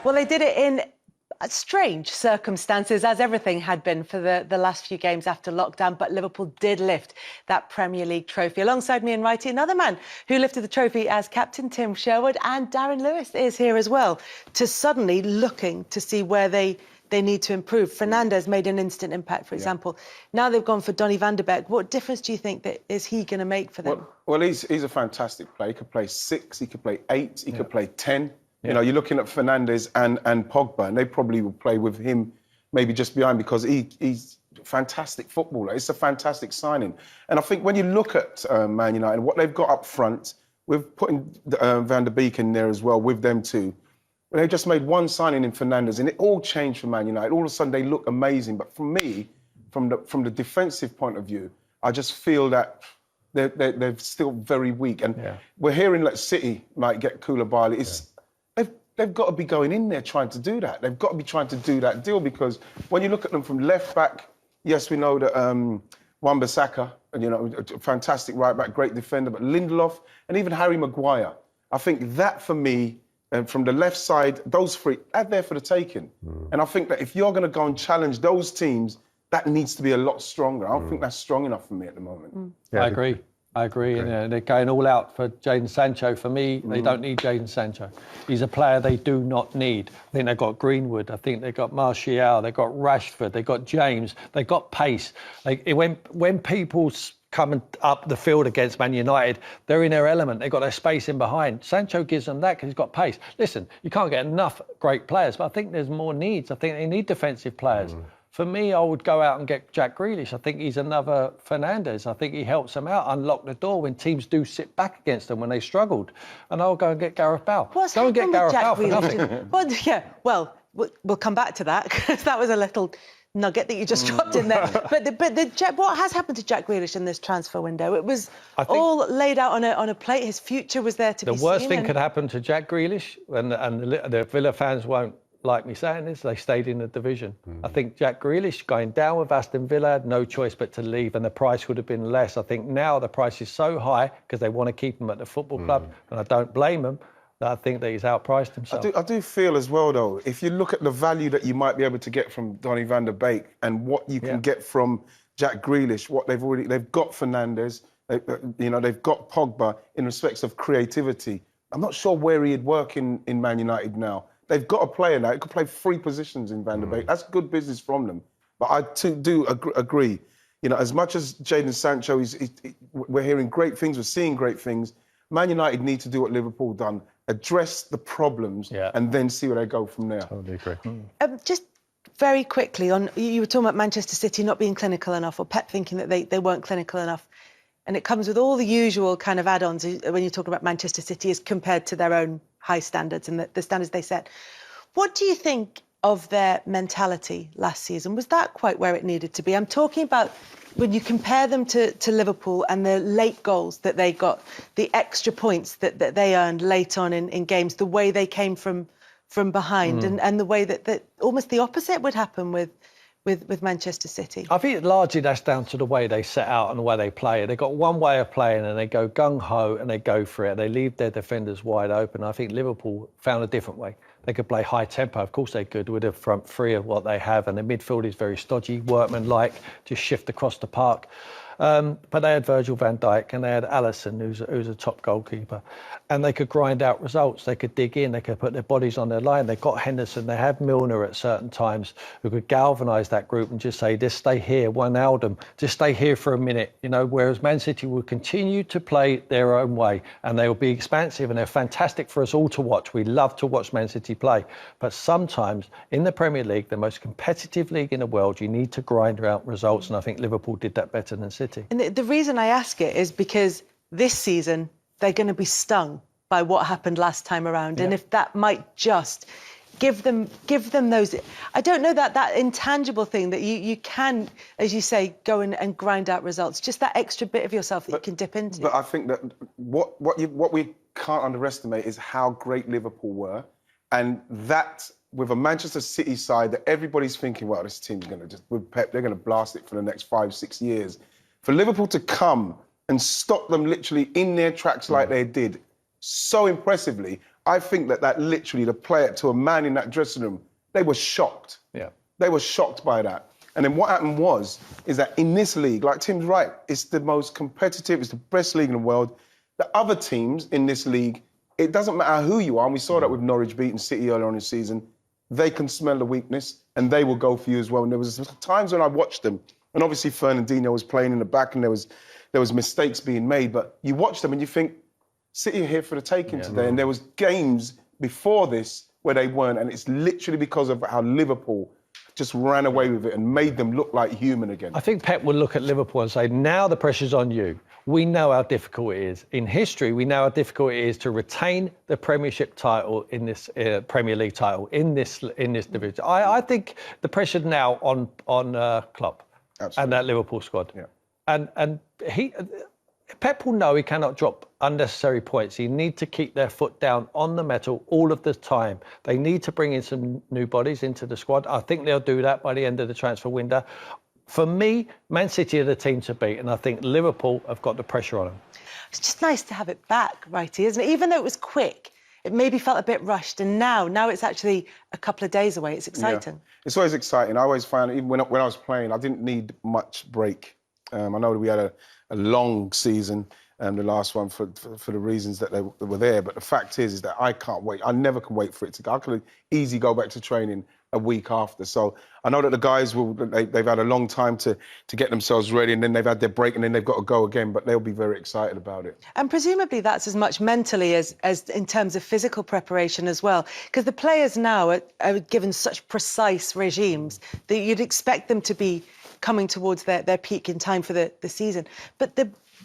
Well, they did it in strange circumstances, as everything had been for the last few games after lockdown, but Liverpool did lift that Premier League trophy. Alongside me and Wright, another man who lifted the trophy as captain, Tim Sherwood, and Darren Lewis is here as well, to suddenly looking to see where they need to improve. Fernandez made an instant impact, for example. Now they've gone for Donny van de Beek. What difference do you think that is he going to make for them? Well, he's a fantastic player. He could play 6, he could play 8, he could play 10. You know, you're looking at Fernandez and Pogba, and they probably will play with him maybe just behind, because he's a fantastic footballer. It's a fantastic signing. And I think when you look at Man United, what they've got up front, with putting Van der Beek in there as well, with them too, they just made one signing in Fernandez, and it all changed for Man United. All of a sudden, they look amazing. But for me, from the defensive point of view, I just feel that they're still very weak. And we're hearing that City might get Koulibaly. They've got to be going in there trying to do that. They've got to be trying to do that deal, because when you look at them from left back, yes, we know that Wan-Bissaka, you know, a fantastic right back, great defender, but Lindelof and even Harry Maguire, I think that for me, and from the left side, those three, they're there for the taking. And I think that if you're going to go and challenge those teams, that needs to be a lot stronger. I don't think that's strong enough for me at the moment. Yeah, I agree. And they're going all out for Jadon Sancho. For me, they don't need Jadon Sancho. He's a player they do not need. I think they've got Greenwood. I think they've got Martial. They've got Rashford. They've got James. They've got pace. When people coming up the field against Man United, they're in their element. They've got their space in behind. Sancho gives them that because he's got pace. Listen, you can't get enough great players, but I think there's more needs. I think they need defensive players. For me, I would go out and get Jack Grealish. I think he's another Fernandez. I think he helps them out, unlock the door when teams do sit back against them when they struggled. And I'll go and get Gareth Bale. Go and get Gareth Bale for nothing. Well, we'll come back to that, because that was a little nugget that you just dropped in there. But what has happened to Jack Grealish in this transfer window? It was all laid out on a plate. His future was there to be seen. The worst thing could happen to Jack Grealish, and the Villa fans won't like me saying this, they stayed in the division. I think Jack Grealish going down with Aston Villa had no choice but to leave, and the price would have been less. I think now the price is so high because they want to keep him at the football club, and I don't blame them. I think that he's outpriced himself. I do feel as well, though, if you look at the value that you might be able to get from Donny van der Beek and what you can get from Jack Grealish, what they've got Fernandez, they've got Pogba in respects of creativity. I'm not sure where he'd work in Man United now. They've got a player now. He could play 3 positions in Van der Beek. That's good business from them. But I too do agree. You know, as much as Jadon Sancho, we're hearing great things, we're seeing great things. Man United need to do what Liverpool done, address the problems, and then see where they go from there. Totally agree. Just very quickly, you were talking about Manchester City not being clinical enough, or Pep thinking that they weren't clinical enough. And it comes with all the usual kind of add-ons when you talk about Manchester City as compared to their own high standards and the standards they set. What do you think of their mentality last season? Was that quite where it needed to be? I'm talking about when you compare them to Liverpool and the late goals that they got, the extra points that they earned late on in games, the way they came from behind, and the way that almost the opposite would happen with Manchester City. I think largely that's down to the way they set out and the way they play. They've got one way of playing and they go gung-ho and they go for it. They leave their defenders wide open. I think Liverpool found a different way. They could play high tempo. Of course they could with the front three of what they have. And the midfield is very stodgy, workman-like, just shift across the park. But they had Virgil van Dijk and they had Alisson, who's a top goalkeeper. And they could grind out results. They could dig in. They could put their bodies on their line. They've got Henderson. They have Milner at certain times who could galvanise that group and just say, just stay here, Wijnaldum, just stay here for a minute. You know, whereas Man City will continue to play their own way and they will be expansive and they're fantastic for us all to watch. We love to watch Man City play. But sometimes in the Premier League, the most competitive league in the world, you need to grind out results. And I think Liverpool did that better than City. And the reason I ask it is because this season, they're going to be stung by what happened last time around. And if that might just give them those, I don't know, that intangible thing that you can, as you say, go and grind out results, just that extra bit of yourself that you can dip into. But I think that what we can't underestimate is how great Liverpool were, and that with a Manchester City side that everybody's thinking, well, this team's going to just, with Pep, they're going to blast it for the next 5-6 years. For Liverpool to come and stop them literally in their tracks like they did so impressively, I think that literally, the player, to a man in that dressing room, they were shocked. Yeah. They were shocked by that. And then what happened is that in this league, like Tim's right, it's the most competitive, it's the best league in the world. The other teams in this league, it doesn't matter who you are, and we saw that with Norwich beating City earlier on in the season, they can smell the weakness and they will go for you as well. And there was times when I watched them, and obviously Fernandez was playing in the back and there was mistakes being made, but you watch them and you think, City are here for the taking today. And there was games before this where they weren't, and it's literally because of how Liverpool just ran away with it and made them look like human again. I think Pep will look at Liverpool and say, now the pressure's on you. We know how difficult it is. In history, we know how difficult it is to retain the Premiership title in this Premier League title in this division. I think the pressure now on Klopp and that Liverpool squad. Yeah. And Pep will know he cannot drop unnecessary points. He need to keep their foot down on the metal all of the time. They need to bring in some new bodies into the squad. I think they'll do that by the end of the transfer window. For me, Man City are the team to beat, and I think Liverpool have got the pressure on them. It's just nice to have it back, Wrighty, isn't it? Even though it was quick, it maybe felt a bit rushed, and now it's actually a couple of days away. It's exciting. Yeah. It's always exciting. I always found, even when I was playing, I didn't need much break. I know that we had a long season, the last one for the reasons that they were there. But the fact is that I can't wait. I never can wait for it to go. I could easily go back to training a week after. So I know that the guys they've had a long time to get themselves ready, and then they've had their break, and then they've got to go again. But they'll be very excited about it. And presumably that's as much mentally as in terms of physical preparation as well. Because the players now are given such precise regimes that you'd expect them to be coming towards their peak in time for the season. But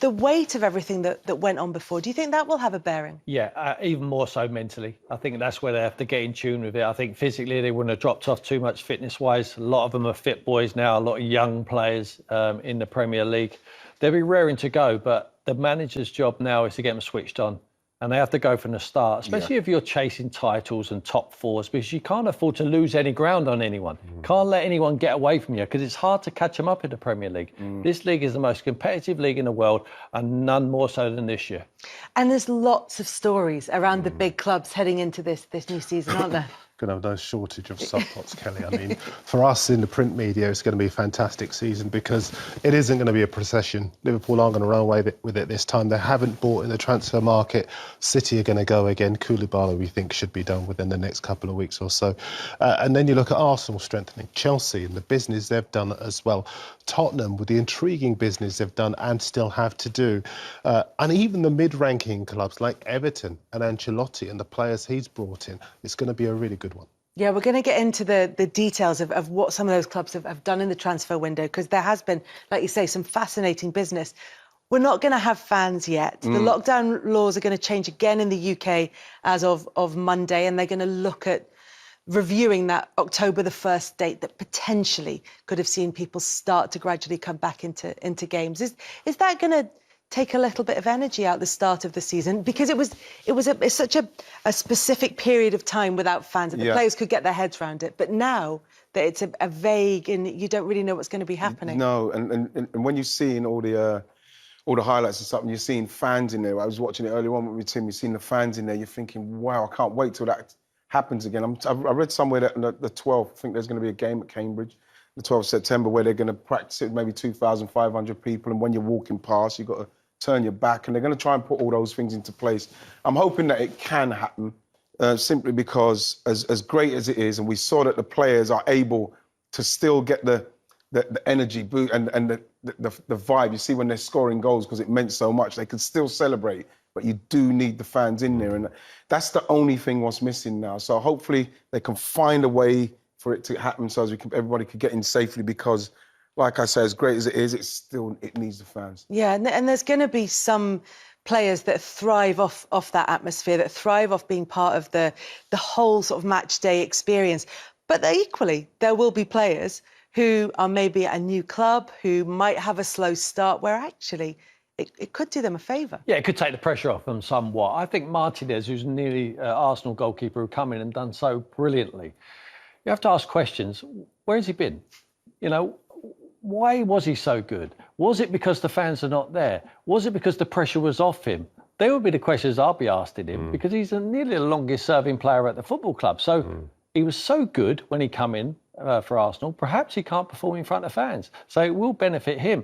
the weight of everything that went on before, do you think that will have a bearing? Yeah, even more so mentally. I think that's where they have to get in tune with it. I think physically they wouldn't have dropped off too much fitness-wise. A lot of them are fit boys now, a lot of young players in the Premier League. They'll be raring to go, but the manager's job now is to get them switched on. And they have to go from the start, especially if you're chasing titles and top fours, because you can't afford to lose any ground on anyone. Can't let anyone get away from you, because it's hard to catch them up in the Premier League. This league is the most competitive league in the world, and none more so than this year. And there's lots of stories around the big clubs heading into this new season, aren't there? Going to have no shortage of subplots, Kelly. I mean, for us in the print media, it's going to be a fantastic season because it isn't going to be a procession. Liverpool aren't going to run away with it this time. They haven't bought in the transfer market. City are going to go again. Koulibaly, we think, should be done within the next couple of weeks or so. And then you look at Arsenal strengthening, Chelsea and the business they've done as well. Tottenham with the intriguing business they've done and still have to do. And even the mid-ranking clubs like Everton and Ancelotti and the players he's brought in. It's going to be a really good one. Yeah, we're going to get into the details of what some of those clubs have done in the transfer window, because there has been, like you say, some fascinating business. We're not going to have fans yet. The lockdown laws are going to change again in the UK as of Monday, and they're going to look at reviewing that October the 1st date that potentially could have seen people start to gradually come back into games. Is that going to take a little bit of energy out the start of the season, because it's such a specific period of time without fans that the players could get their heads around it, but now that it's a vague and you don't really know what's going to be happening. No, and when you see in all the highlights and stuff, and you're seeing fans in there. I was watching it earlier on with Tim. You're seeing the fans in there. You're thinking, wow, I can't wait till that happens again. I read somewhere that the 12th, I think there's going to be a game at Cambridge, the 12th of September, where they're going to practice it with maybe 2,500 people, and when you're walking past, you've got to turn your back, and they're going to try and put all those things into place. I'm hoping that it can happen, simply because as great as it is, and we saw that the players are able to still get the energy boot and the vibe. You see when they're scoring goals, because it meant so much, they can still celebrate, but you do need the fans in there, and that's the only thing what's missing now. So hopefully they can find a way for it to happen so everybody could get in safely, because like I say, as great as it is, it needs the fans. Yeah, and there's going to be some players that thrive off that atmosphere, that thrive off being part of the whole sort of match day experience. But equally, there will be players who are maybe at a new club, who might have a slow start, where actually it could do them a favour. Yeah, it could take the pressure off them somewhat. I think Martinez, who's nearly Arsenal goalkeeper, who come in and done so brilliantly, you have to ask questions. Where has he been? You know, why was he so good? Was it because the fans are not there? Was it because the pressure was off him? they would be the questions I'll be asking him, because he's nearly the longest serving player at the football club. So he was so good when he come in for Arsenal. Perhaps he can't perform in front of fans. So it will benefit him.